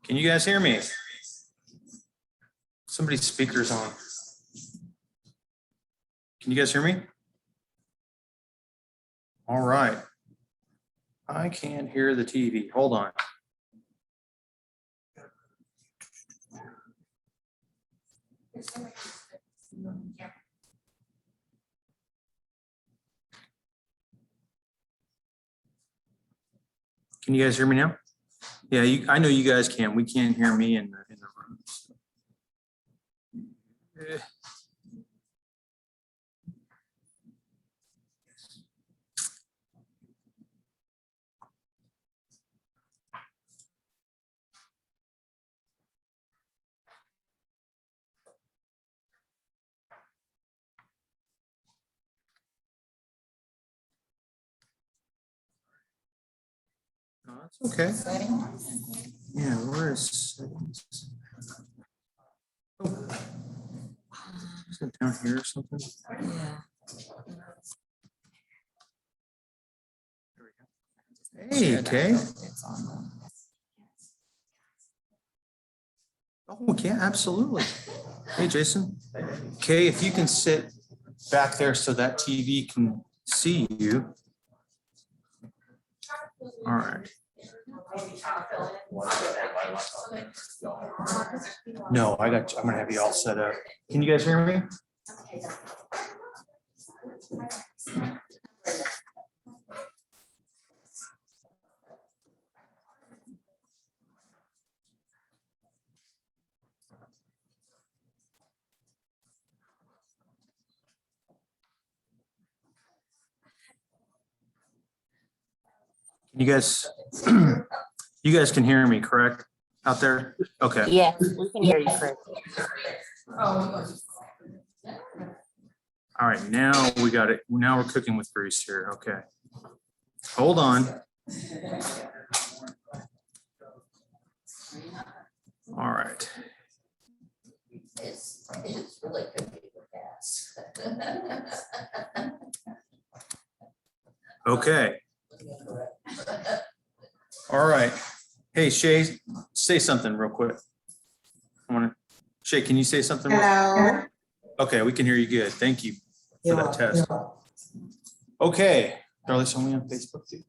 Can you guys hear me? Somebody's speaker's on. Can you guys hear me? All right. I can't hear the TV. Hold on. Can you guys hear me now? Yeah, I know you guys can. We can't hear me in the room. No, that's okay. Yeah, where is settings? Oh. Is it down here or something? Yeah. Hey, Kay. It's on Oh, yeah, absolutely. Hey, Jason. Kay, if you can sit back there so that TV can see you. All right. No, I'm gonna have you all set up. Can you guys hear me? You guys can hear me, correct? Out there? Okay. Yeah, we can hear you, Chris. All right, now we got it. Now we're cooking with grease here. Okay. Hold on. All right. It's really good with gas. Okay. All right. Hey, Shay, say something real quick. Shay, can you say something? Hello. Okay, we can hear you good. Thank you for that test. Okay. Darlie's only on Facebook too.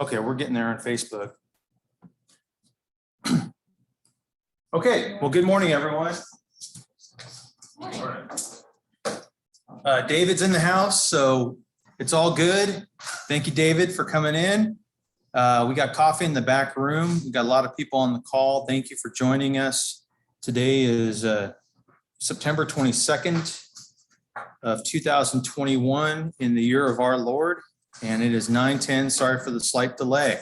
Okay, we're getting there on Facebook. Okay, well, good morning, everyone. David's in the house, so it's all good. Thank you, David, for coming in. We got coffee in the back room. We got a lot of people on the call. Thank you for joining us. Today is September 22nd of 2021 in the year of our Lord, and it is 9:10. Sorry for the slight delay.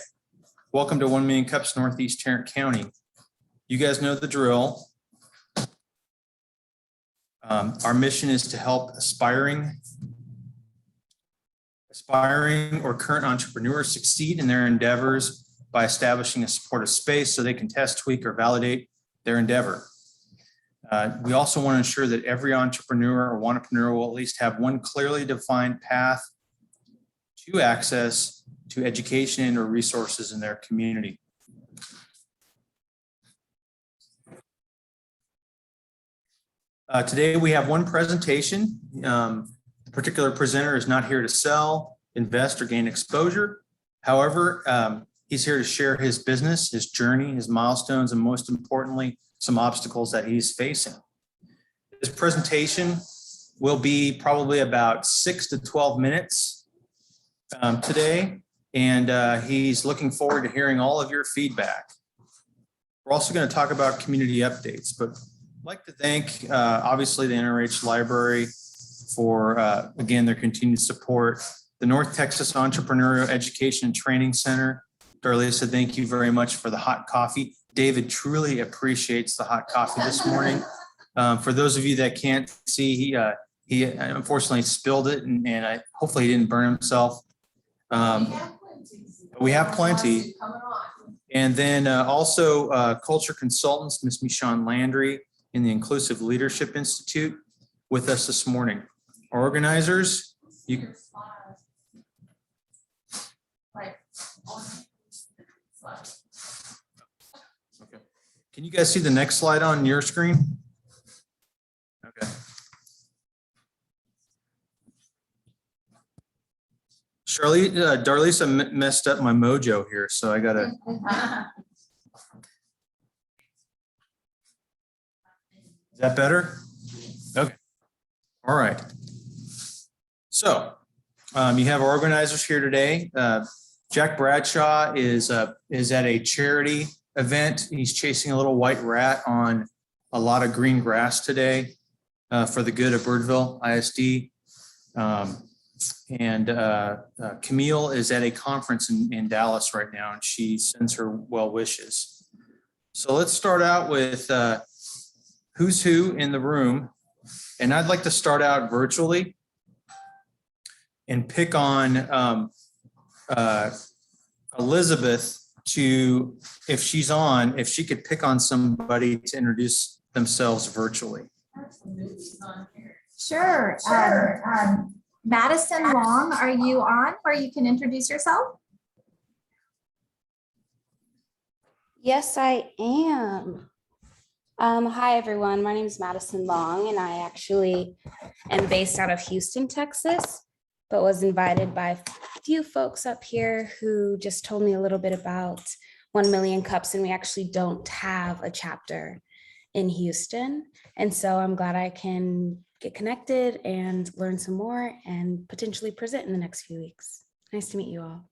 Welcome to 1 Million Cups Northeast Tarrant County. You guys know the drill. Our mission is to help aspiring or current entrepreneurs succeed in their endeavors by establishing a supportive space so they can test, tweak, or validate their endeavor. We also want to ensure that every entrepreneur or wantrepreneur will at least have one clearly defined path to access to education or resources in their community. Today we have one presentation. The particular presenter is not here to sell, invest, or gain exposure. However, he's here to share his business, his journey, his milestones, and most importantly, some obstacles that he's facing. This presentation will be probably about 6 to 12 minutes today, and he's looking forward to hearing all of your feedback. We're also going to talk about community updates, but I'd like to thank, obviously, the NRH Library for, again, their continued support. The North Texas Entrepreneurial Education and Training Center. Darlene said, thank you very much for the hot coffee. David truly appreciates the hot coffee this morning. For those of you that can't see, he unfortunately spilled it, and hopefully he didn't burn himself. We have plenty. And then also culture consultants, Ms. Michonne Landry in the Inclusive Leadership Institute with us this morning. Our organizers, you. Can you guys see the next slide on your screen? Okay. Darlisa messed up my mojo here, so I gotta. Is that better? Okay. All right. So you have our organizers here today. Jack Bradshaw is at a charity event. He's chasing a little white rat on a lot of green grass today for the good of Birdville ISD. Camille is at a conference in Dallas right now, and she sends her well wishes. So let's start out with who's who in the room. And I'd like to start out virtually and pick on Elizabeth to, if she's on, if she could pick on somebody to introduce themselves virtually. Sure. Madison Long, are you on where you can introduce yourself? Yes, I am. Hi, everyone. My name is Madison Long, and I actually am based out of Houston, Texas, but was invited by a few folks up here who just told me a little bit about 1 Million Cups, and we actually don't have a chapter in Houston. And so I'm glad I can get connected and learn some more and potentially present in the next few weeks. Nice to meet you all.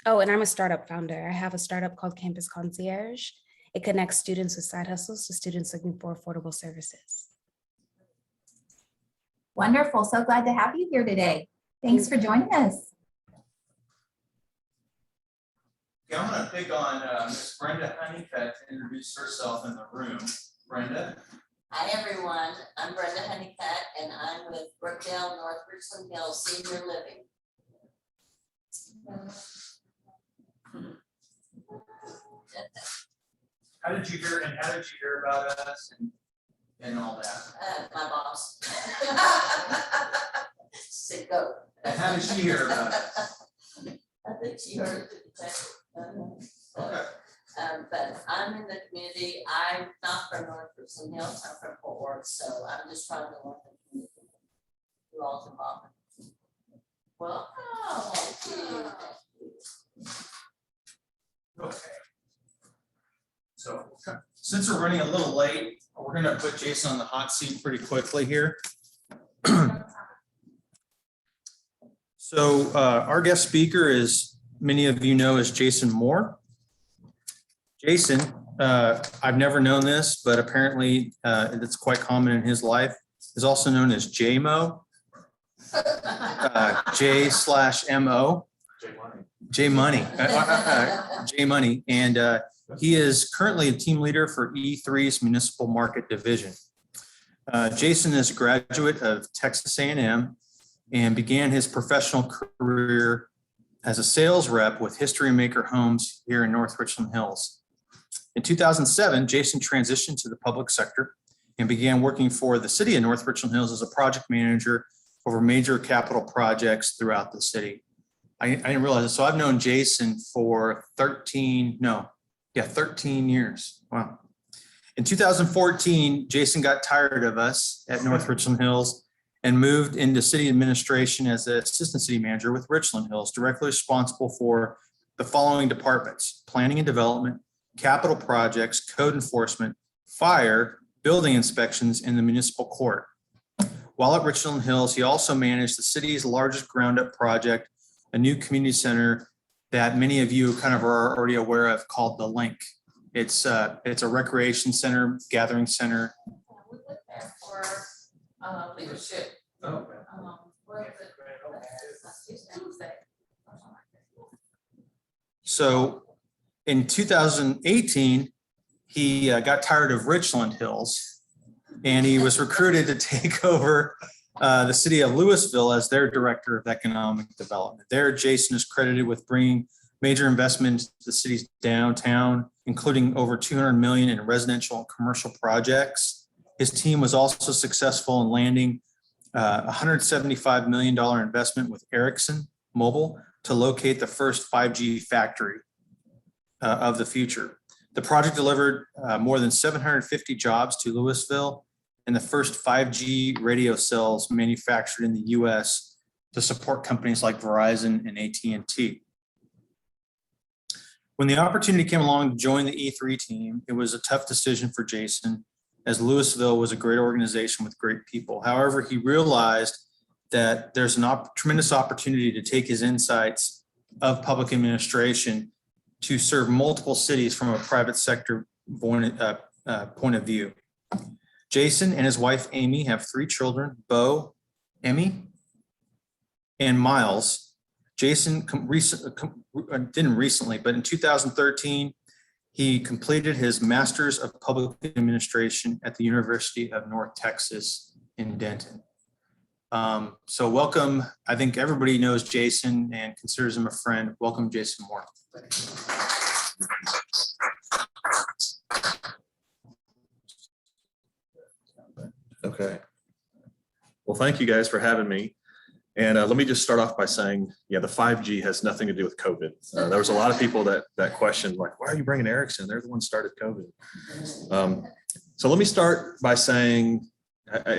Oh, and I'm a startup founder. I have a startup called Campus Concierge. It connects students with side hustles to students looking for affordable services. Wonderful. So glad to have you here today. Thanks for joining us. Okay, I'm going to pick on Miss Brenda Honeycutt to introduce herself in the room. Brenda. Hi, everyone. I'm Brenda Honeycutt, and I'm with Brookdale North Richland Hills Senior Living. How did you hear about us and all that? My boss. Said go. And how did she hear about us? I think she heard it. Okay. But I'm in the community. I'm not from North Richland Hills. I'm from Fort Worth, so I'm just trying to learn the community. You all's involvement. Welcome. Thank you. Okay. So since we're running a little late, we're going to put Jason on the hot seat pretty quickly here. So our guest speaker is, many of you know, is Jason Moore. Jason, I've never known this, but apparently it's quite common in his life, is also known as JMO, J/MO, J Money, J Money. And he is currently a team leader for E3's Municipal Market Division. Jason is a graduate of Texas A&M and began his professional career as a sales rep with History Maker Homes here in North Richland Hills. In 2007, Jason transitioned to the public sector and began working for the city of North Richland Hills as a project manager over major capital projects throughout the city. I didn't realize it. So I've known Jason for 13 years. Wow. In 2014, Jason got tired of us at North Richland Hills and moved into city administration as the assistant city manager with Richland Hills, directly responsible for the following departments: planning and development, capital projects, code enforcement, fire, building inspections, and the municipal court. While at Richland Hills, he also managed the city's largest ground-up project, a new community center that many of you kind of are already aware of, called The Link. It's a recreation center, gathering center. We went there for leadership. Oh. What is it? Tuesday. So in 2018, he got tired of Richland Hills and he was recruited to take over the city of Louisville as their director of economic development. There, Jason is credited with bringing major investments to the city's downtown, including over $200 million in residential and commercial projects. His team was also successful in landing a $175 million investment with Ericsson Mobile to locate the first 5G factory of the future. The project delivered more than 750 jobs to Louisville and the first 5G radio cells manufactured in the US to support companies like Verizon and AT&T. When the opportunity came along to join the E3 team, it was a tough decision for Jason, as Louisville was a great organization with great people. However, he realized that there's a tremendous opportunity to take his insights of public administration to serve multiple cities from a private sector point of view. Jason and his wife, Amy, have 3 children, Bo, Emmy, and Miles. Jason didn't recently, but in 2013, he completed his Master's of Public Administration at the University of North Texas in Denton. So welcome. I think everybody knows Jason and considers him a friend. Welcome, Jason Moore. Okay. Well, thank you guys for having me. And let me just start off by saying, yeah, the 5G has nothing to do with COVID. There was a lot of people that questioned, like, why are you bringing Ericsson? They're the ones started COVID. So let me start by saying,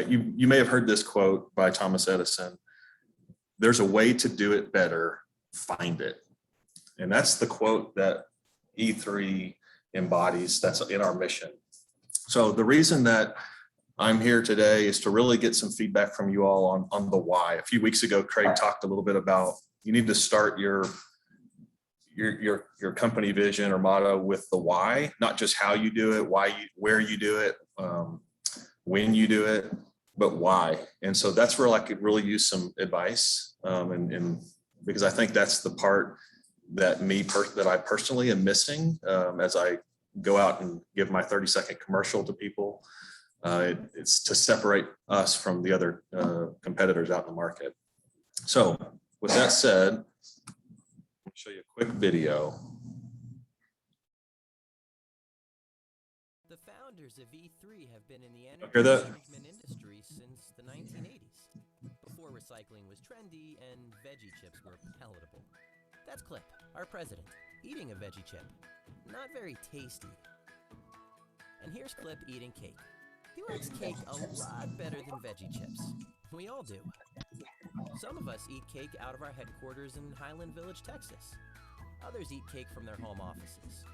you may have heard this quote by Thomas Edison. There's a way to do it better, find it. And that's the quote that E3 embodies. That's in our mission. So the reason that I'm here today is to really get some feedback from you all on the why. A few weeks ago, Craig talked a little bit about you need to start your company vision or motto with the why, not just how you do it, where you do it, when you do it, but why. And so that's where I could really use some advice, and because I think that's the part that I personally am missing as I go out and give my 30-second commercial to people. It's to separate us from the other competitors out in the market. So with that said, I'll show you a quick video. The founders of E3 have been in the energy Hear that? management industry since the 1980s, before recycling was trendy and veggie chips were palatable. That's Clip, our president, eating a veggie chip. Not very tasty. And here's Clip eating cake. He likes cake a lot better than veggie chips. We all do. Some of us eat cake out of our headquarters in Highland Village, Texas. Others eat cake from their home offices.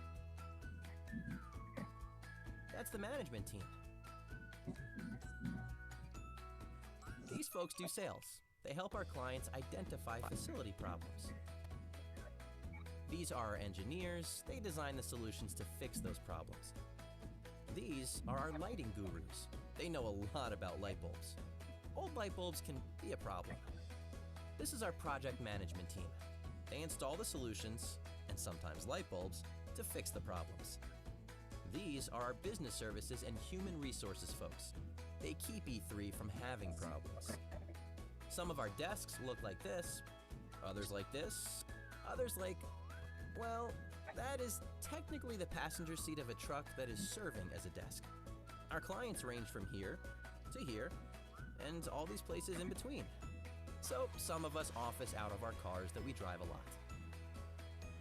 That's the management team. These folks do sales. They help our clients identify facility problems. These are our engineers. They design the solutions to fix those problems. These are our lighting gurus. They know a lot about light bulbs. Old light bulbs can be a problem. This is our project management team. They install the solutions, and sometimes light bulbs, to fix the problems. These are our business services and human resources folks. They keep E3 from having problems. Some of our desks look like this, others like this, others like, well, that is technically the passenger seat of a truck that is serving as a desk. Our clients range from here to here, and all these places in between. So some of us office out of our cars that we drive a lot.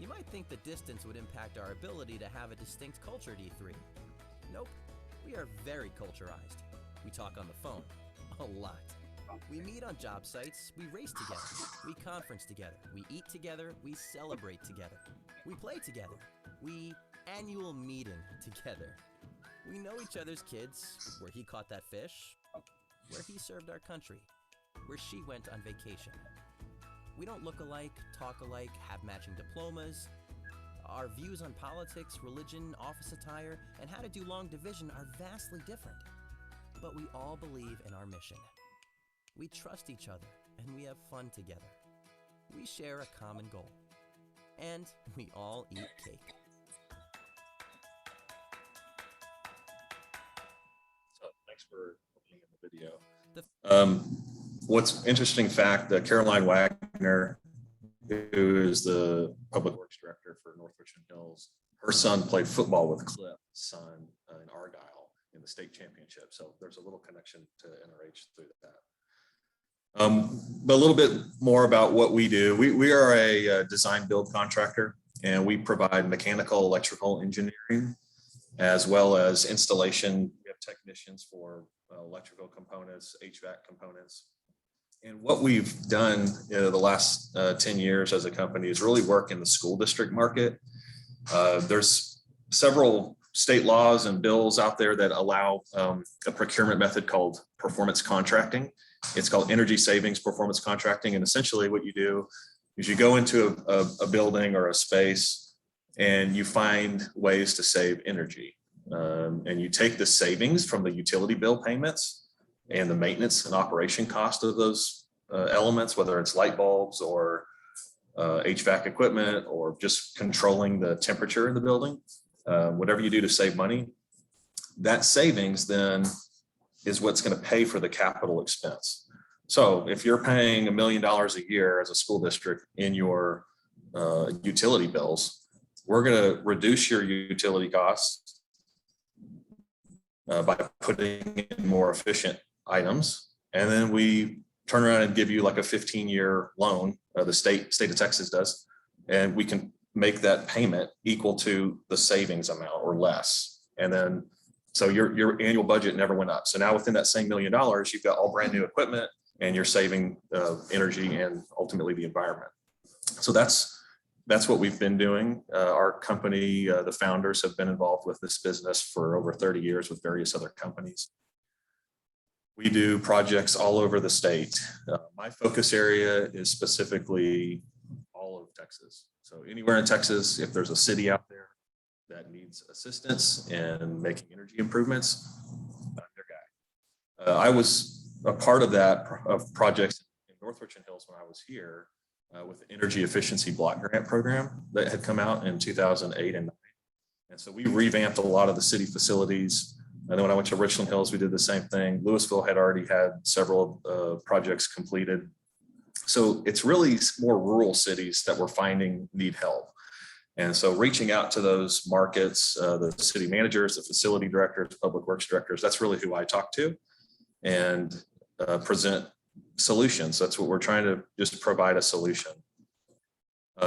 You might think the distance would impact our ability to have a distinct culture at E3. Nope, we are very culturized. We talk on the phone, a lot. We meet on job sites, we race together, we conference together, we eat together, we celebrate together, we play together, we annual meeting together. We know each other's kids, where he caught that fish, where he served our country, where she went on vacation. We don't look alike, talk alike, have matching diplomas. Our views on politics, religion, office attire, and how to do long division are vastly different. But we all believe in our mission. We trust each other, and we have fun together. We share a common goal. And we all eat cake. So thanks for looking at the video. What's interesting fact, Caroline Wagner, who is the public works director for North Richmond Hills, her son played football with Clip's son in Argyle in the state championship. So there's a little connection to NRH through that. But a little bit more about what we do. We are a design build contractor, and we provide mechanical, electrical engineering as well as installation. We have technicians for electrical components, HVAC components. And what we've done the last 10 years as a company is really work in the school district market. There's several state laws and bills out there that allow a procurement method called performance contracting. It's called energy savings performance contracting. And essentially what you do is you go into a building or a space and you find ways to save energy. And you take the savings from the utility bill payments and the maintenance and operation cost of those elements, whether it's light bulbs or HVAC equipment or just controlling the temperature in the building, whatever you do to save money, that savings then is what's going to pay for the capital expense. So if you're paying $1 million a year as a school district in your utility bills, we're going to reduce your utility costs by putting in more efficient items. And then we turn around and give you like a 15-year loan, the state of Texas does, and we can make that payment equal to the savings amount or less. And then, so your annual budget never went up. So now within that same $1 million, you've got all brand new equipment and you're saving energy and ultimately the environment. So that's what we've been doing. Our company, the founders have been involved with this business for over 30 years with various other companies. We do projects all over the state. My focus area is specifically all of Texas. So anywhere in Texas, if there's a city out there that needs assistance in making energy improvements, I'm their guy. I was a part of projects in North Richland Hills when I was here with the Energy Efficiency Block Grant Program that had come out in 2008 and 9. And so we revamped a lot of the city facilities. And then when I went to Richland Hills, we did the same thing. Louisville had already had several projects completed. So it's really more rural cities that we're finding need help. And so reaching out to those markets, the city managers, the facility directors, public works directors, that's really who I talk to and present solutions. That's what we're trying to just provide a solution.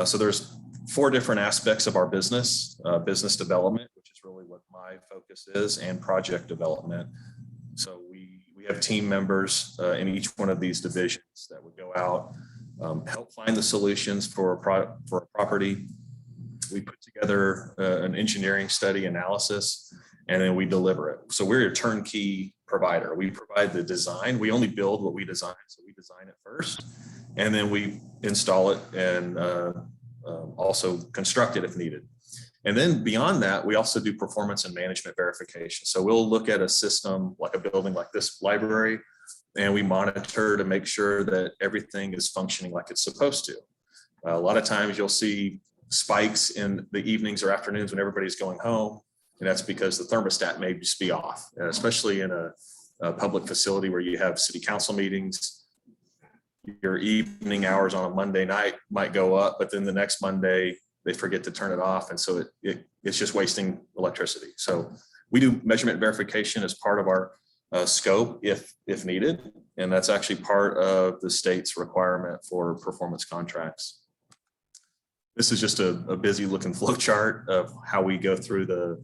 So there's 4 different aspects of our business, business development, which is really what my focus is, and project development. So we have team members in each one of these divisions that would go out, help find the solutions for a property. We put together an engineering study analysis, and then we deliver it. So we're a turnkey provider. We provide the design. We only build what we design. So we design it first, and then we install it and also construct it if needed. And then beyond that, we also do performance and management verification. So we'll look at a system like a building like this library, and we monitor to make sure that everything is functioning like it's supposed to. A lot of times you'll see spikes in the evenings or afternoons when everybody's going home, and that's because the thermostat may just be off, especially in a public facility where you have city council meetings. Your evening hours on a Monday night might go up, but then the next Monday they forget to turn it off, and so it's just wasting electricity. So we do measurement verification as part of our scope if needed, and that's actually part of the state's requirement for performance contracts. This is just a busy looking flow chart of how we go through the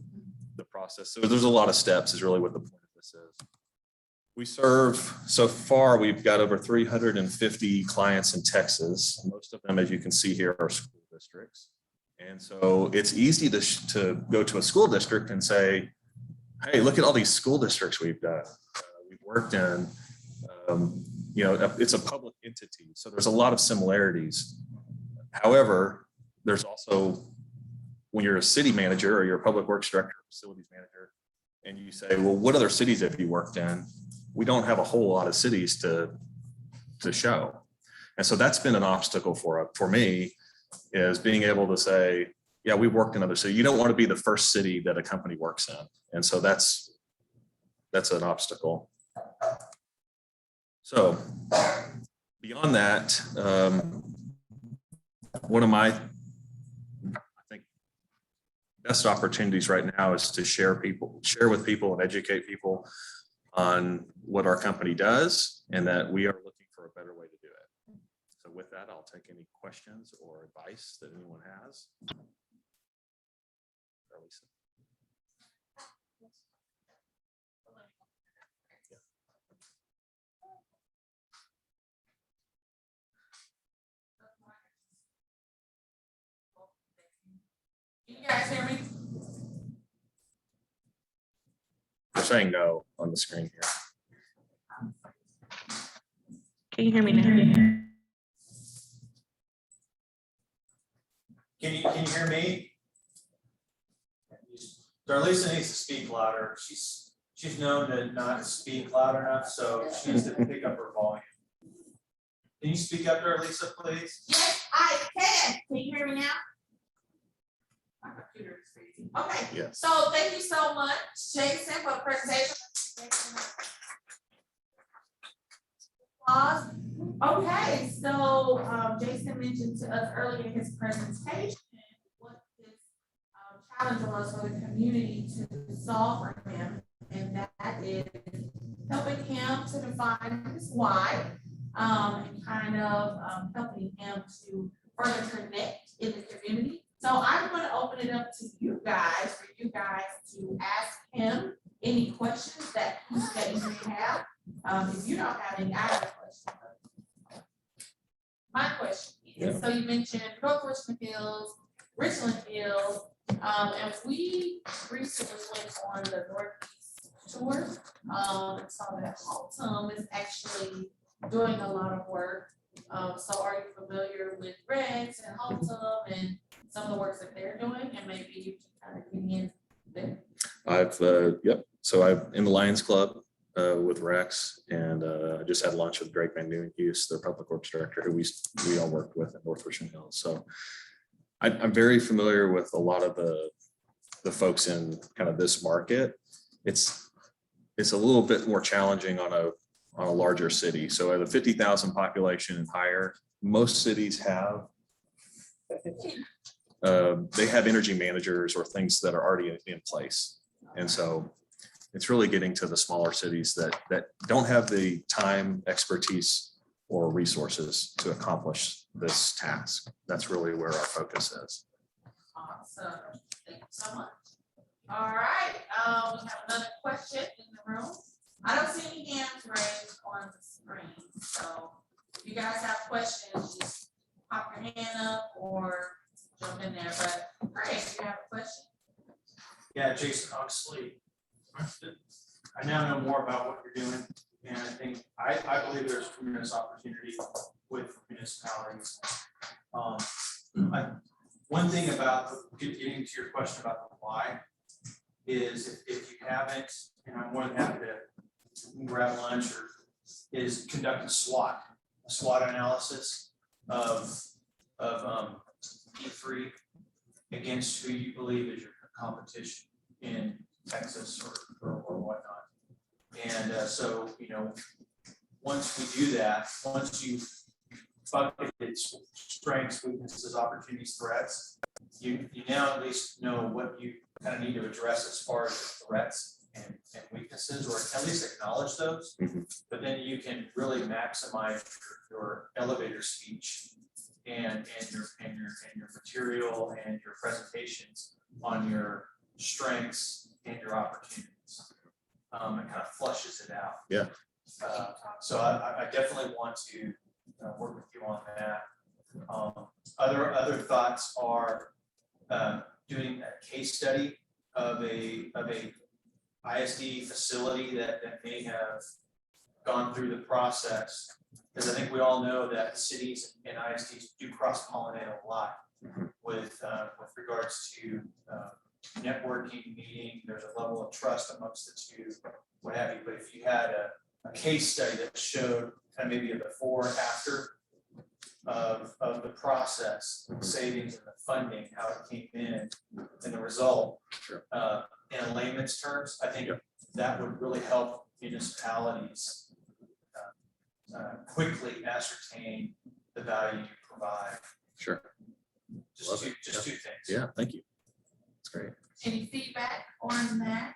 process. So there's a lot of steps is really what the point of this is. We serve, so far, we've got over 350 clients in Texas. Most of them, as you can see here, are school districts. And so it's easy to go to a school district and say, hey, look at all these school districts we've done. We've worked in, it's a public entity. So there's a lot of similarities. However, there's also, when you're a city manager or you're a public works director, facilities manager, and you say, well, what other cities have you worked in? We don't have a whole lot of cities to show. And so that's been an obstacle for me, is being able to say, yeah, we've worked in other cities. You don't want to be the first city that a company works in. And so that's an obstacle. So beyond that, one of my, I think, best opportunities right now is to share with people and educate people on what our company does, and that we are looking for a better way to do it. So with that, I'll take any questions or advice that anyone has. you guys hear me? They're saying no on the screen here. Can you hear me now? Can you hear me? Darlisa needs to speak louder. She's known to not speak loud enough, so she needs to pick up her volume. Can you speak up, Darlisa, please? Yes, I can. Can you hear me now? My computer is crazy. Okay, Yes. so thank you so much, Jason, for the presentation. Applause. Okay, so Jason mentioned to us earlier in his presentation what this challenge was for the community to solve for him, and that is helping him to define his why, and kind of helping him to further connect in the community. So I'm going to open it up to you guys, for you guys to ask him any questions that you may have. If you don't have any, I have a question. My question is, so you mentioned North Richmond Hills, Richland Hills, and we recently went on the Northeast tour, and saw that Haltom is actually doing a lot of work. So are you familiar with Rex and Haltom and some of the works that they're doing, and maybe you can kind of get in there? Yep. So I'm in the Lions Club with Rex, and I just had lunch with Greg Van Nieuwenhuis, their public works director, who we all worked with at North Richmond Hills. So I'm very familiar with a lot of the folks in kind of this market. It's a little bit more challenging on a larger city. So at a 50,000 population and higher, most cities have they have energy managers or things that are already in place. And so it's really getting to the smaller cities that don't have the time, expertise, or resources to accomplish this task. That's really where our focus is. Awesome, thank you so much. All right, we have another question in the room. I don't see any hands raised on the screen, so if you guys have questions, just pop your hand up or jump in there, but Craig, you have a question? Yeah, Jason, honestly, I now know more about what you're doing, and I think, I believe there's tremendous opportunity with municipalities. One thing about getting to your question about the why is if you haven't, and I'm more than happy to grab lunch, or is conduct a SWOT analysis of E3 against who you believe is your competition in Texas or whatnot. And so, once we do that, once you've bucketed strengths, weaknesses, opportunities, threats, you now at least know what you kind of need to address as far as threats and weaknesses, or at least acknowledge those. But then you can really maximize your elevator speech and your material and your presentations on your strengths and your opportunities. It kind of flushes it out. Yeah. So I definitely want to work with you on that. Other thoughts are doing a case study of a ISD facility that may have gone through the process, because I think we all know that cities and ISDs do cross-pollinate a lot with regards to networking, meeting. There's a level of trust amongst the two, what have you. But if you had a case study that showed kind of maybe a before and after of the process, savings and the funding, how it came in, and the result, in layman's terms, I think that would really help municipalities quickly ascertain the value you provide. Sure. Just two things. Yeah, thank you. That's great. Any feedback on that?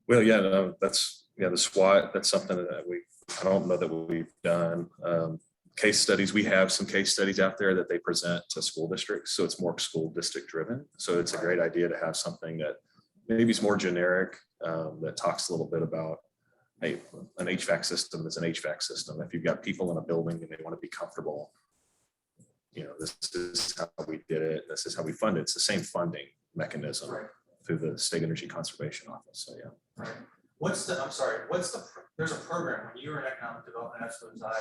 Well, yeah, no, that's the SWOT. That's something that I don't know that we've done. Case studies, we have some case studies out there that they present to school districts. So it's more school district driven. So it's a great idea to have something that maybe is more generic, that talks a little bit about, hey, an HVAC system is an HVAC system. If you've got people in a building and they want to be comfortable, this is how we did it. This is how we fund it. It's the same funding mechanism Right. through the State Energy Conservation Office. So, yeah. Right. There's a program, when you were in economic development, as was I,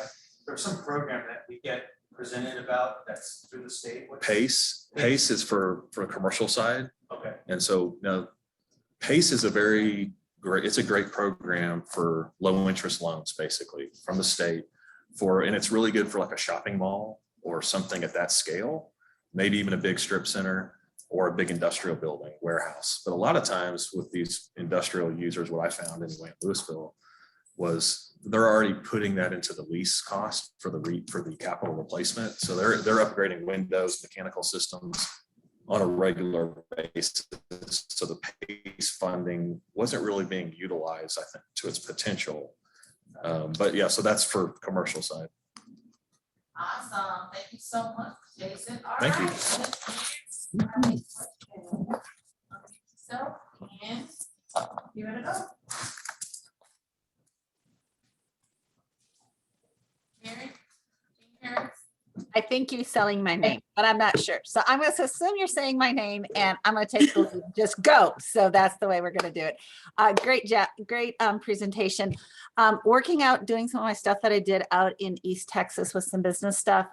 there's some program that we get presented about that's through the state. PACE is for the commercial side. Okay. And so now PACE is it's a great program for low interest loans, basically from the state and it's really good for like a shopping mall or something at that scale, maybe even a big strip center or a big industrial building, warehouse. But a lot of times with these industrial users, what I found anyway in Louisville was they're already putting that into the lease cost for the capital replacement. So they're upgrading windows, mechanical systems on a regular basis. So the PACE funding wasn't really being utilized, I think, to its potential. But yeah, so that's for commercial side. Awesome. Thank you so much, Jason. All Thank you. right. So, and give it a go. Mary? Can you hear us? I think you're selling my name, but I'm not sure. So I'm going to assume you're saying my name and I'm going to take the lead. Just go. So that's the way we're going to do it. Great job. Great presentation. Working out, doing some of my stuff that I did out in East Texas with some business stuff.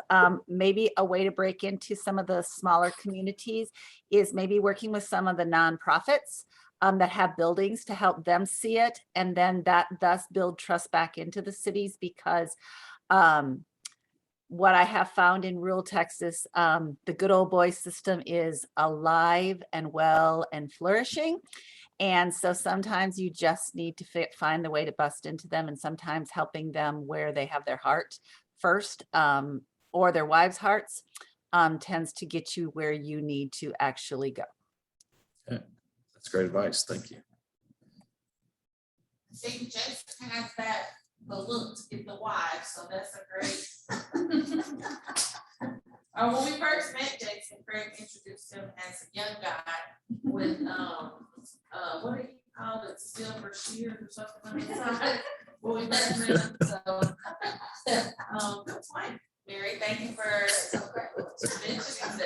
Maybe a way to break into some of the smaller communities is maybe working with some of the nonprofits that have buildings to help them see it. And then that thus build trust back into the cities because what I have found in rural Texas, the good old boy system is alive and well and flourishing. And so sometimes you just need to find the way to bust into them, and sometimes helping them where they have their heart first, or their wives' hearts, tends to get you where you need to actually go. Okay. That's great advice. Thank you. I think Jason has the look to get the wife, so that's a great. When we first met Jason, Craig introduced him as a young guy with what do you call it, silver shears or something on the side. When we first met him, so good point, Mary. Thank you for mentioning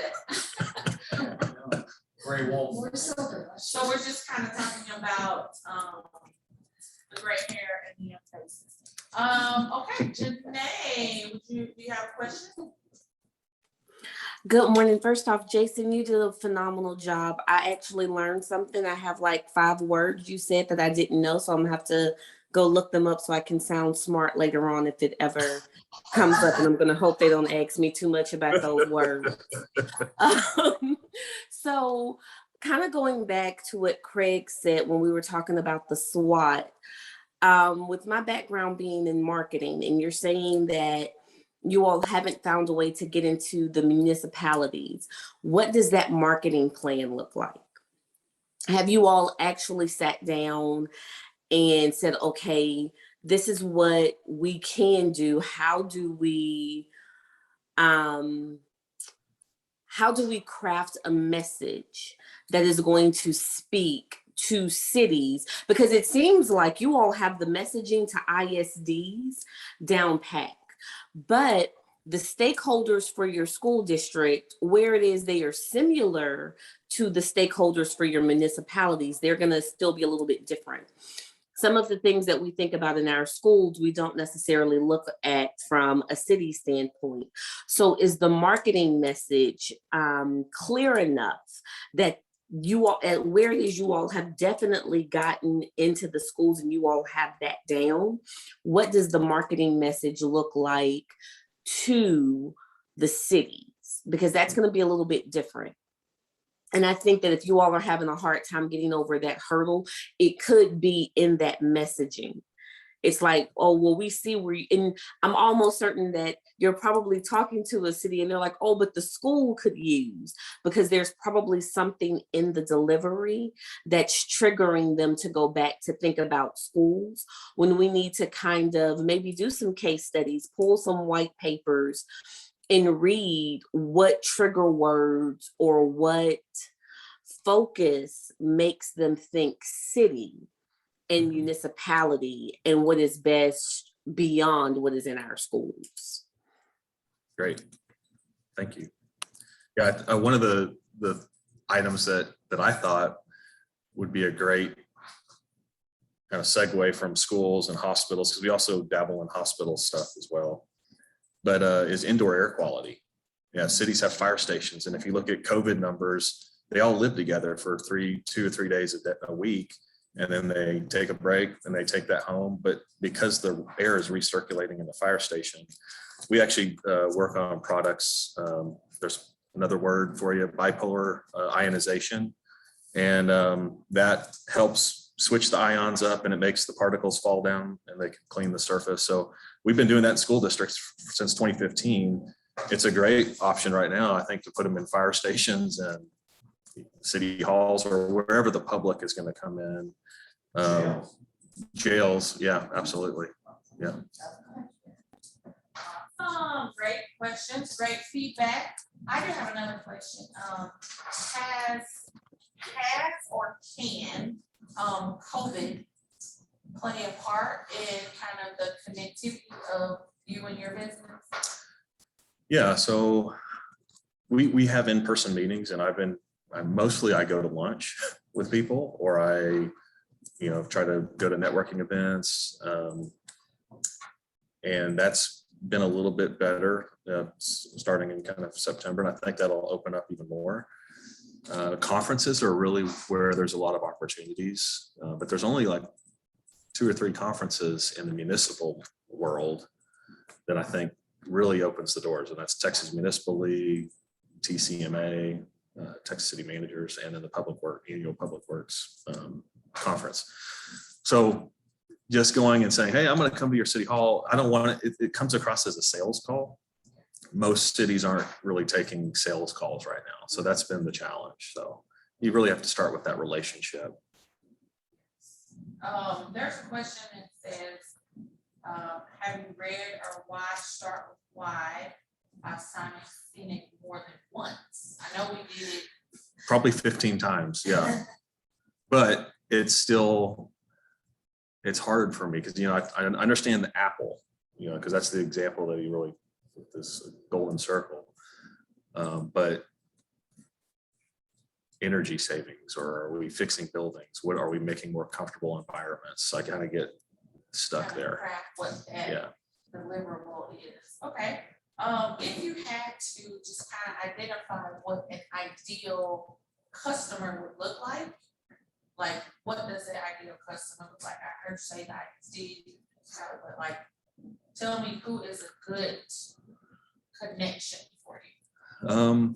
that. Gray wolf. So we're just kind of talking about the gray hair and the young faces. Okay, Janae, do you have a question? Good morning. First off, Jason, you did a phenomenal job. I actually learned something. I have like 5 words you said that I didn't know, so I'm gonna have to go look them up so I can sound smart later on if it ever comes up, and I'm gonna hope they don't ask me too much about those words. So kind of going back to what Craig said when we were talking about the SWOT, with my background being in marketing, and you're saying that you all haven't found a way to get into the municipalities, what does that marketing plan look like? Have you all actually sat down and said, okay, this is what we can do. How do we craft a message that is going to speak to cities? Because it seems like you all have the messaging to ISDs down pat, but the stakeholders for your school district, where it is they are similar to the stakeholders for your municipalities, they're going to still be a little bit different. Some of the things that we think about in our schools, we don't necessarily look at from a city standpoint. So is the marketing message clear enough that you all, at where it is you all have definitely gotten into the schools and you all have that down? What does the marketing message look like to the cities? Because that's going to be a little bit different. And I think that if you all are having a hard time getting over that hurdle, it could be in that messaging. It's like, oh, well, we see where you, and I'm almost certain that you're probably talking to a city and they're like, oh, but the school could use, because there's probably something in the delivery that's triggering them to go back to think about schools, when we need to kind of maybe do some case studies, pull some white papers and read what trigger words or what focus makes them think city and municipality and what is best beyond what is in our schools. Great. Thank you. Yeah, one of the items that I thought would be a great kind of segue from schools and hospitals, because we also dabble in hospital stuff as well, but is indoor air quality. Yeah, cities have fire stations, and if you look at COVID numbers, they all live together for 2 or 3 days a week, and then they take a break and they take that home. But because the air is recirculating in the fire station, we actually work on products. There's another word for you, bipolar ionization, and that helps switch the ions up, and it makes the particles fall down and they can clean the surface. So we've been doing that in school districts since 2015. It's a great option right now, I think, to put them in fire stations and city halls or wherever the public is going to come in. Jails, yeah, absolutely. Yeah. Great questions, great feedback. I do have another question. Has or can COVID play a part in kind of the connectivity of you and your business? Yeah, so we have in-person meetings, and I go to lunch with people, or I try to go to networking events, and that's been a little bit better starting in kind of September, and I think that'll open up even more. Conferences are really where there's a lot of opportunities, but there's only like 2 or 3 conferences in the municipal world that I think really opens the doors, and that's Texas Municipal League, TCMA, Texas City Managers, and then the annual Public Works conference. So just going and saying, hey, I'm going to come to your city hall, I don't want it comes across as a sales call. Most cities aren't really taking sales calls right now, so that's been the challenge. So you really have to start with that relationship. There's a question that says, have you read or watched Start With Why by Simon Sinek more than once? I know we did it. Probably 15 times, yeah. But it's hard for me because, I understand the apple, because that's the example that he really, with this golden circle. But energy savings, or are we fixing buildings? What are we making more comfortable environments? So I kind of get stuck there. Craft what that deliverable is. Okay. If you had to just kind of identify what an ideal customer would look like what does the ideal customer look like? I heard you say that but like, tell me who is a good connection for you.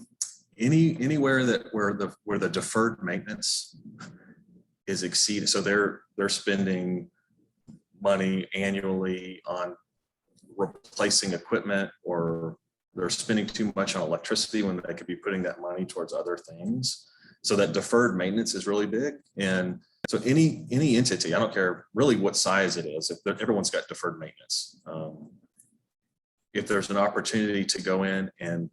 Anywhere where the deferred maintenance is exceeded, so they're spending money annually on replacing equipment, or they're spending too much on electricity when they could be putting that money towards other things. So that deferred maintenance is really big. And so any entity, I don't care really what size it is, if everyone's got deferred maintenance. If there's an opportunity to go in and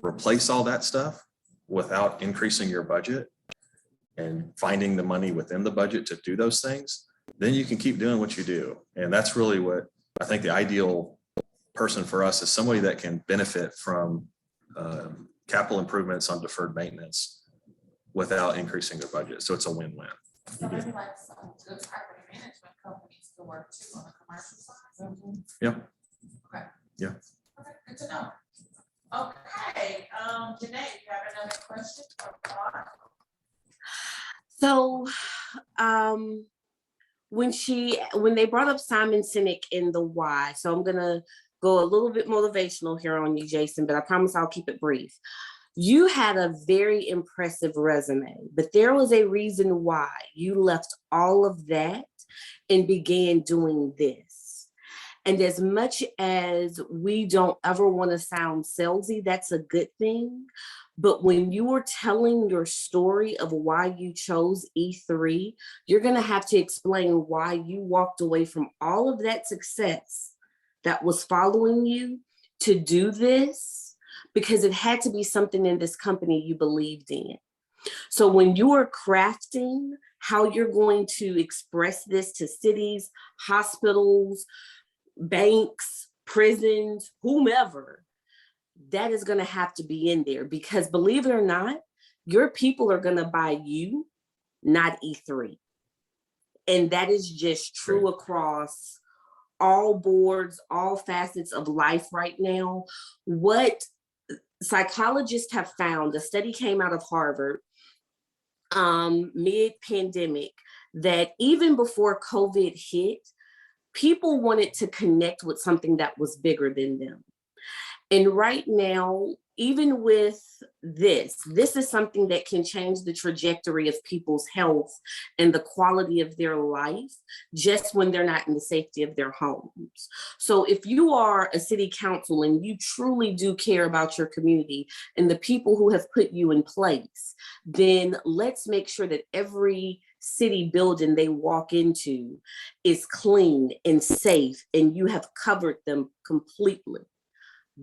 replace all that stuff without increasing your budget and finding the money within the budget to do those things, then you can keep doing what you do. And that's really what I think the ideal person for us is, somebody that can benefit from capital improvements on deferred maintenance without increasing their budget. So it's a win-win. So maybe like some good property management companies to work too on the commercial side. Yeah. Okay. Yeah. Okay, good to know. Okay, Janae, you have another question or thought? So when they brought up Simon Sinek in the why, so I'm gonna go a little bit motivational here on you, Jason, but I promise I'll keep it brief. You had a very impressive resume, but there was a reason why you left all of that and began doing this. And as much as we don't ever want to sound salesy, that's a good thing. But when you are telling your story of why you chose E3, you're going to have to explain why you walked away from all of that success that was following you to do this, because it had to be something in this company you believed in. So when you are crafting how you're going to express this to cities, hospitals, banks, prisons, whomever, that is going to have to be in there, because believe it or not, your people are going to buy you, not E3. And that is just true across all boards, all facets of life right now. What psychologists have found, a study came out of Harvard mid-pandemic, that even before COVID hit, people wanted to connect with something that was bigger than them. And right now, even with this is something that can change the trajectory of people's health and the quality of their life just when they're not in the safety of their homes. So if you are a city council and you truly do care about your community and the people who have put you in place, then let's make sure that every city building they walk into is clean and safe and you have covered them completely.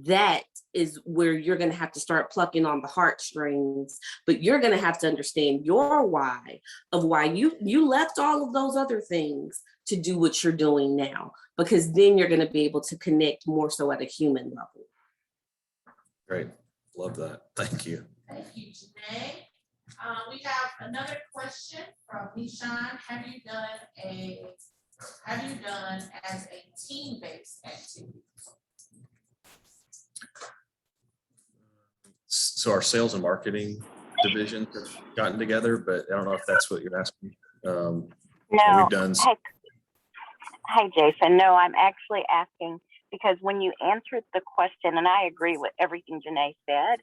That is where you're going to have to start plucking on the heartstrings, but you're going to have to understand your why of why you left all of those other things to do what you're doing now, because then you're going to be able to connect more so at a human level. Great. Love that. Thank you. Thank you, Janae. We have another question from Nishan. Have you done as a team-based activity? So our sales and marketing division have gotten together, but I don't know if that's what you're asking. No. We've done. Hi, Jason. No, I'm actually asking because when you answered the question, and I agree with everything Janae said,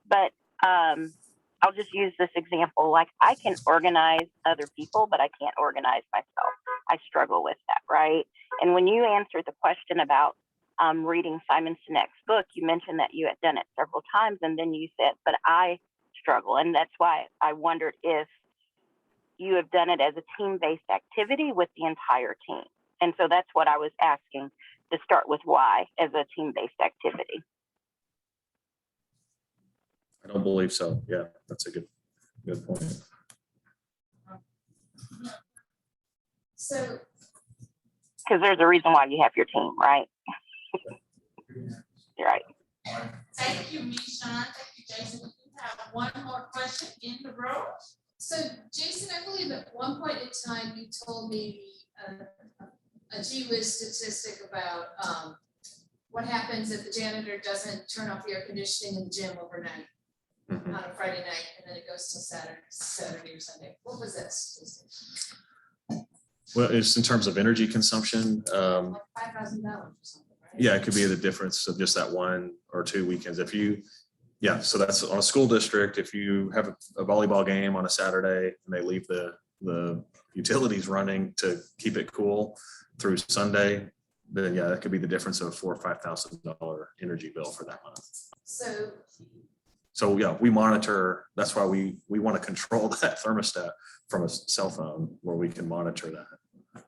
but I'll just use this example. Like, I can organize other people, but I can't organize myself. I struggle with that, right? And when you answered the question about reading Simon Sinek's book, you mentioned that you had done it several times, and then you said, but I struggle. And that's why I wondered if you have done it as a team-based activity with the entire team. And so that's what I was asking, to start with why as a team-based activity. I don't believe so. Yeah, that's a good point. So, because there's a reason why you have your team, right? You're right. thank you, Mishan. Thank you, Jason. We do have one more question in the room. So Jason, I believe at one point in time, you told me a gee whiz statistic about what happens if the janitor doesn't turn off the air conditioning in the gym overnight on a Friday night, and then it goes till Saturday or Sunday. What was that statistic? Well, it's in terms of energy consumption. Like $5,000 or something, right? Yeah, it could be the difference of just that 1 or 2 weekends. Yeah, so that's on a school district. If you have a volleyball game on a Saturday and they leave the utilities running to keep it cool through Sunday, then yeah, that could be the difference of $4,000 or $5,000 energy bill for that month. So yeah, we monitor. That's why we want to control that thermostat from a cell phone where we can monitor that.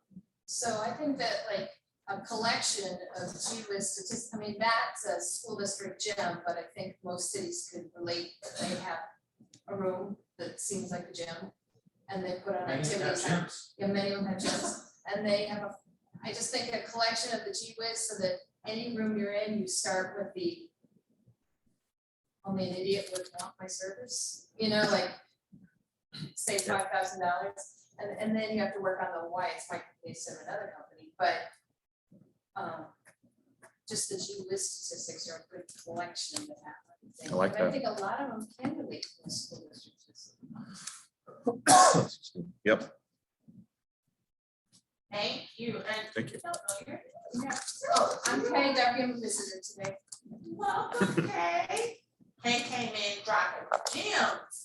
So I think that like a collection of gee whiz statistics, I mean, that's a school district gym, but I think most cities could relate that they have a room that seems like a gym and they put on activities. Yeah, many of them have gyms, and they have I just think a collection of the gee whiz so that any room you're in, you start with the only an idiot would want my service, like say $5,000, and then you have to work on the why it's my company instead of another company, but just the gee whiz statistics are a good collection of that. I like But I that. think a lot of them can relate to the school districts. Yep. Thank you. And Thank you. Oh, I'm Kay Duffy, I'm a visitor today. welcome, Kay. Kay came in dropping gems.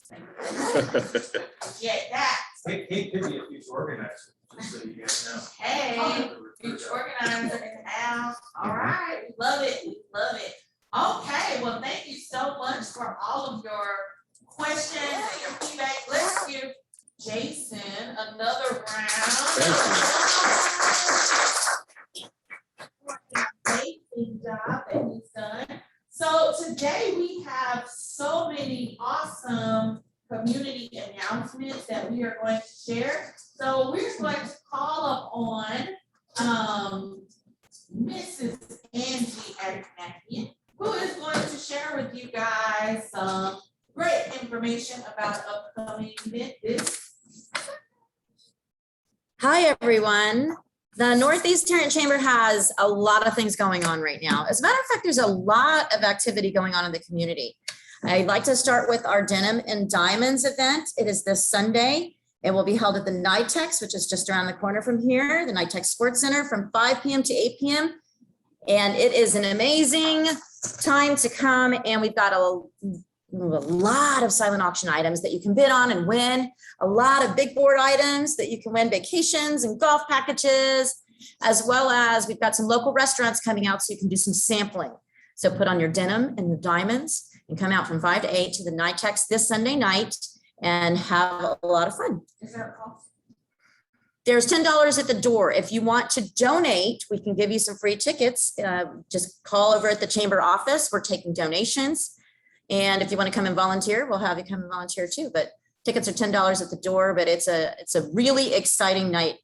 Get that. He could be a future organizer, just so you guys know. Hey, future organizer in the house. All right, we love it. We love it. Okay, well, thank you so much for all of your questions and your feedback. Let's give Jason another round. Amazing job that he's done. So today we have so many awesome community announcements that we are going to share. So we're going to call up on Mrs. Angie Adeknakian, who is going to share share with you guys some great information about upcoming event this. Hi, everyone. The Northeast Tarrant Chamber has a lot of things going on right now. As a matter of fact, there's a lot of activity going on in the community. I'd like to start with our Denim and Diamonds event. It is this Sunday. It will be held at the NITEX, which is just around the corner from here, the NITEX Sports Center, from 5 p.m. to 8 p.m. And it is an amazing time to come. And we've got a lot of silent auction items that you can bid on and win. A lot of big board items that you can win, vacations and golf packages, as well as we've got some local restaurants coming out so you can do some sampling. So put on your denim and your diamonds and come out from 5 to 8 to the NITEX this Sunday night and have a lot of fun. Is there a cost? There's $10 at the door. If you want to donate, we can give you some free tickets. Just call over at the chamber office. We're taking donations. And if you want to come and volunteer, we'll have you come and volunteer too. But tickets are $10 at the door, but it's a really exciting night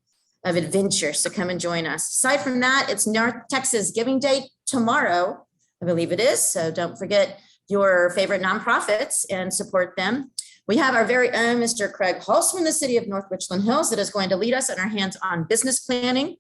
of adventure. So come and join us. Aside from that, it's North Texas Giving Day tomorrow, I believe it is. So don't forget your favorite nonprofits and support them. We have our very own Mr. Craig Hulse from the city of North Richland Hills that is going to lead us in our hands-on business planning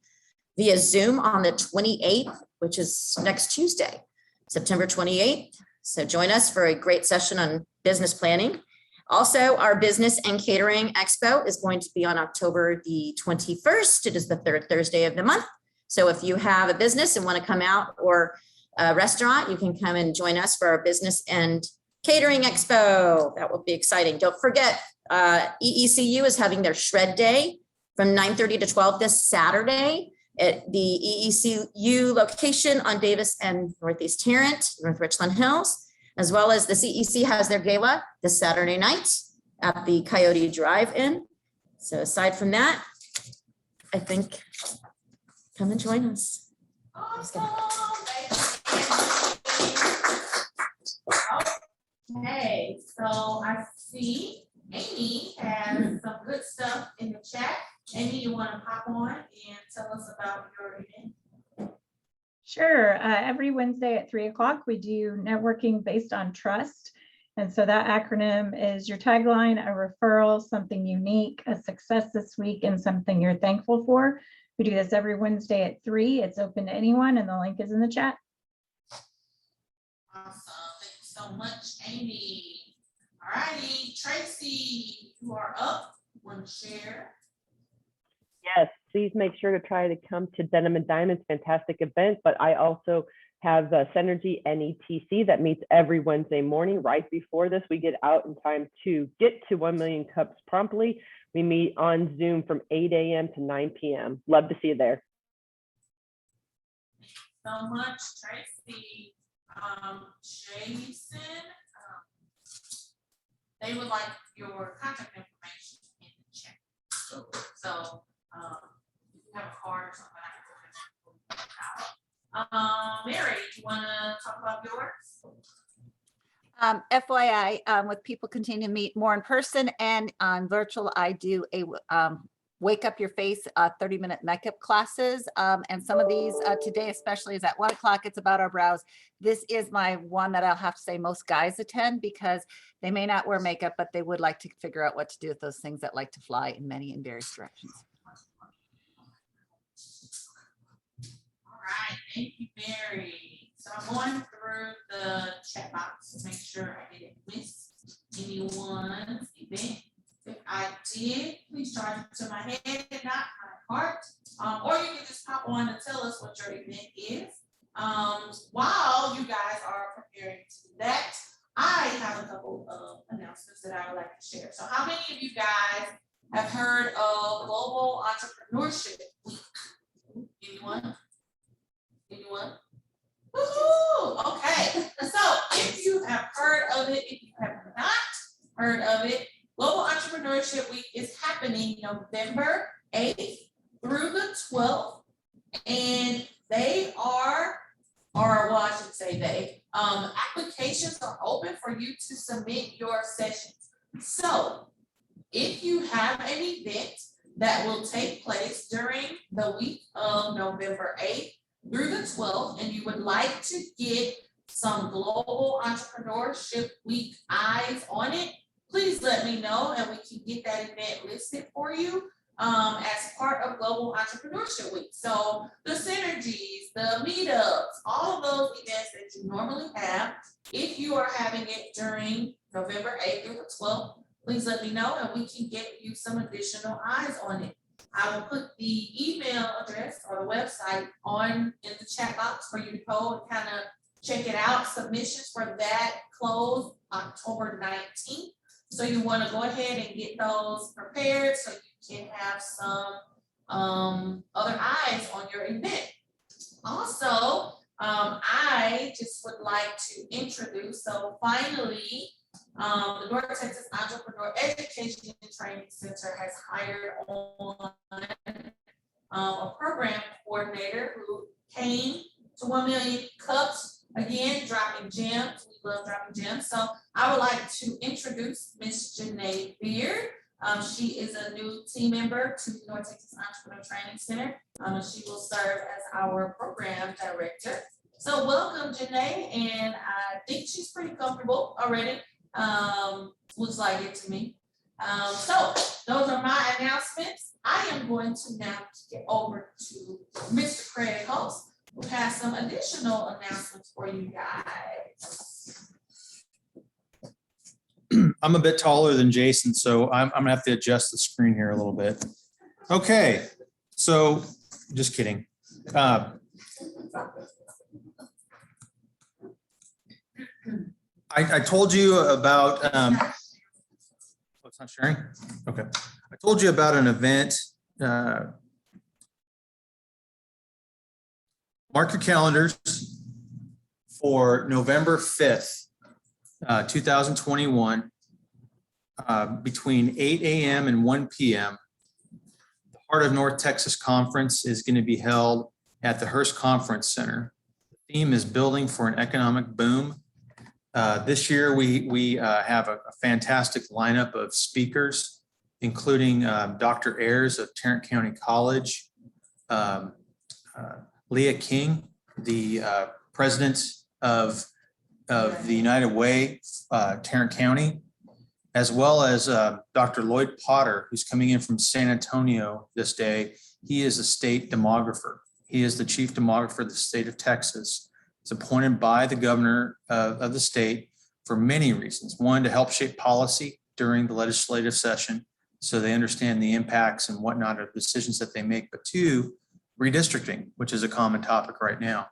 via Zoom on the 28th, which is next Tuesday, September 28th. So join us for a great session on business planning. Also, our Business and Catering Expo is going to be on October the 21st. It is the third Thursday of the month. So if you have a business and want to come out, or a restaurant, you can come and join us for our Business and Catering Expo. That will be exciting. Don't forget, EECU is having their Shred Day from 9:30 to 12 this Saturday at the EECU location on Davis and Northeast Tarrant, North Richland Hills, as well as the CEC has their gala this Saturday night at the Coyote Drive-In. So aside from that, I think come and join us. Awesome. Okay, so I see Amy has some good stuff in the chat. Amy, you want to pop on and tell us about your event? Sure. Every Wednesday at 3 o'clock, we do networking based on trust. And so that acronym is your tagline, a referral, something unique, a success this week, and something you're thankful for. We do this every Wednesday at 3. It's open to anyone, and the link is in the chat. Awesome. Thank you so much, Amy. All righty, Tracy, you are up. Want to share? Yes, please make sure to try to come to Denim and Diamonds, fantastic event. But I also have Synergy NETC that meets every Wednesday morning. Right before this, we get out in time to get to 1 million cups promptly. We meet on Zoom from 8 a.m. to 9 p.m. Love to see you there. So much, Tracy. Jason, they would like your contact information in the chat. So if you have a card or something, Mary, you want to talk about yours? FYI, with people continue to meet more in person and on virtual, I do a wake up your face 30-minute makeup classes. And some of these today, especially, is at 1 o'clock. It's about our brows. This is my one that I'll have to say most guys attend because they may not wear makeup, but they would like to figure out what to do with those things that like to fly in many and various directions. All right, thank you, Mary. So I'm going through the chat box to make sure I didn't miss anyone's event. If I did, please charge it to my head and not my heart. Or you can just pop on and tell us what your event is. While you guys are preparing to do that, I have a couple of announcements that I would like to share. So how many of you guys have heard of Global Entrepreneurship Week? Anyone? Anyone? Woo-hoo! Okay, so if you have heard of it, if you have not heard of it, Global Entrepreneurship Week is happening November 8th through the 12th, and they are, or well, I should say they, applications are open for you to submit your sessions. So if you have an event that will take place during the week of November 8th through the 12th, and you would like to get some global entrepreneurship week eyes on it, please let me know and we can get that event listed for you as part of Global Entrepreneurship Week. So the synergies, the meetups, all of those events that you normally have, if you are having it during November 8th through the 12th, please let me know and we can get you some additional eyes on it. I will put the email address or the website in the chat box for you to go and kind of check it out. Submissions for that close October 19th. So you want to go ahead and get those prepared so you can have some other eyes on your event. Also, I just would like to introduce, so finally, the North Texas Entrepreneur Education and Training Center has hired on a program coordinator who came to 1 Million Cups, again, dropping gems. We love dropping gems. So I would like to introduce Ms. Janae Beard. She is a new team member to the North Texas Entrepreneur Training Center. And she will serve as our program director. So welcome, Janae, and I think she's pretty comfortable already. Looks like it to me. So those are my announcements. I am going to now get over to Mr. Craig Host, who has some additional announcements for you guys. I'm a bit taller than Jason, so I'm gonna have to adjust the screen here a little bit. Okay, so just kidding. I told you about, it's not sharing? Okay. I told you about an event. Mark your calendars for November 5th, 2021, between 8 a.m. and 1 p.m. The Heart of North Texas Conference is going to be held at the Hearst Conference Center. The theme is Building for an Economic Boom. This year, we have a fantastic lineup of speakers, including Dr. Ayers of Tarrant County College, Leah King, the president of the United Way, Tarrant County, as well as Dr. Lloyd Potter, who's coming in from San Antonio this day. He is a state demographer. He is the chief demographer of the state of Texas. He's appointed by the governor of the state for many reasons. One, to help shape policy during the legislative session so they understand the impacts and whatnot of decisions that they make. But two, redistricting, which is a common topic right now.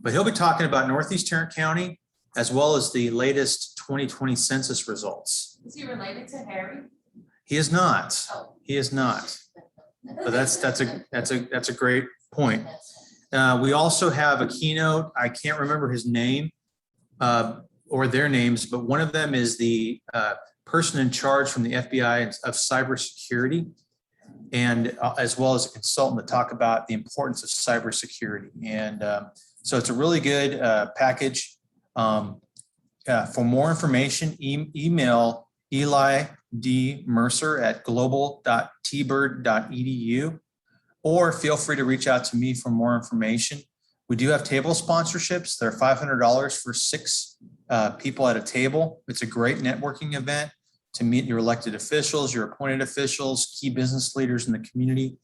But he'll be talking about Northeast Tarrant County, as well as the latest 2020 census results. Is he related to Harry? He is not. He is not. But that's a great point. We also have a keynote. I can't remember his name or their names, but one of them is the person in charge from the FBI of cybersecurity, and as well as a consultant to talk about the importance of cybersecurity. And so it's a really good package. For more information, email Eli D. Mercer at global.tbird.edu, or feel free to reach out to me for more information. We do have table sponsorships. They're $500 for 6 people at a table. It's a great networking event to meet your elected officials, your appointed officials, key business leaders in the community,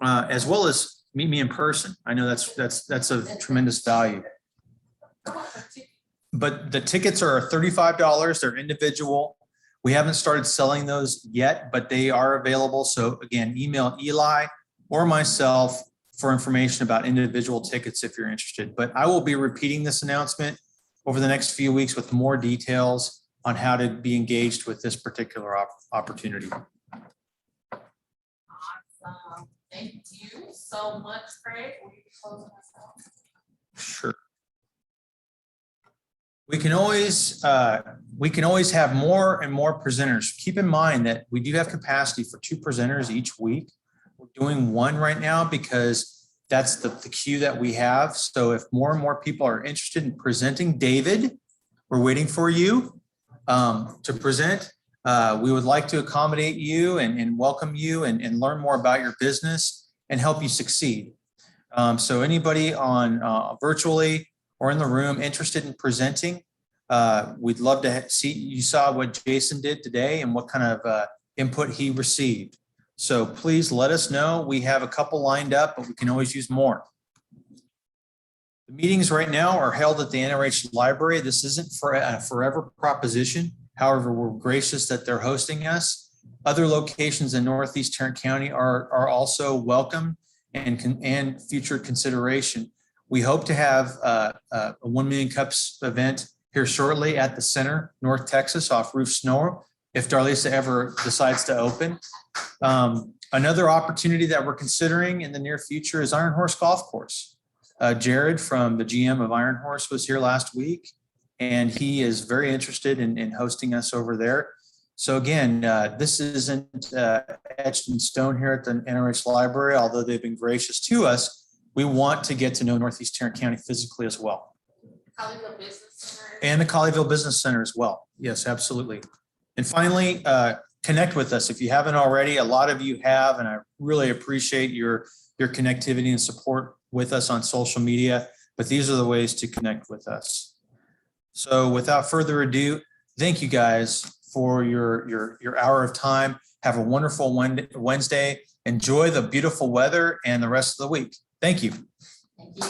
as well as meet me in person. I know that's of tremendous value. But the tickets are $35. They're individual. We haven't started selling those yet, but they are available. So again, email Eli or myself for information about individual tickets if you're interested. But I will be repeating this announcement over the next few weeks with more details on how to be engaged with this particular opportunity. Awesome. Thank you so much, Craig. Will you be closing us out? Sure. We can always have more and more presenters. Keep in mind that we do have capacity for 2 presenters each week. We're doing 1 right now because that's the queue that we have. So if more and more people are interested in presenting, David, we're waiting for you to present. We would like to accommodate you and welcome you and learn more about your business and help you succeed. So anybody on virtually or in the room interested in presenting, we'd love to see, you saw what Jason did today and what kind of input he received. So please let us know. We have a couple lined up, but we can always use more. The meetings right now are held at the NRH library. This isn't for a forever proposition. However, we're gracious that they're hosting us. Other locations in Northeast Tarrant County are also welcome and future consideration. We hope to have a 1 Million Cups event here shortly at the center, North Texas, off Roof Snow, if Darlisa ever decides to open. Another opportunity that we're considering in the near future is Iron Horse Golf Course. Jared from the GM of Iron Horse was here last week, and he is very interested in hosting us over there. So again, this isn't etched in stone here at the NRH Library, although they've been gracious to us. We want to get to know Northeast Tarrant County physically as well. Colleyville Business Center. And the Colleyville Business Center as well. Yes, absolutely. And finally, connect with us. If you haven't already, a lot of you have, and I really appreciate your connectivity and support with us on social media, but these are the ways to connect with us. So without further ado, thank you guys for your hour of time. Have a wonderful Wednesday. Enjoy the beautiful weather and the rest of the week. Thank you. Thank you.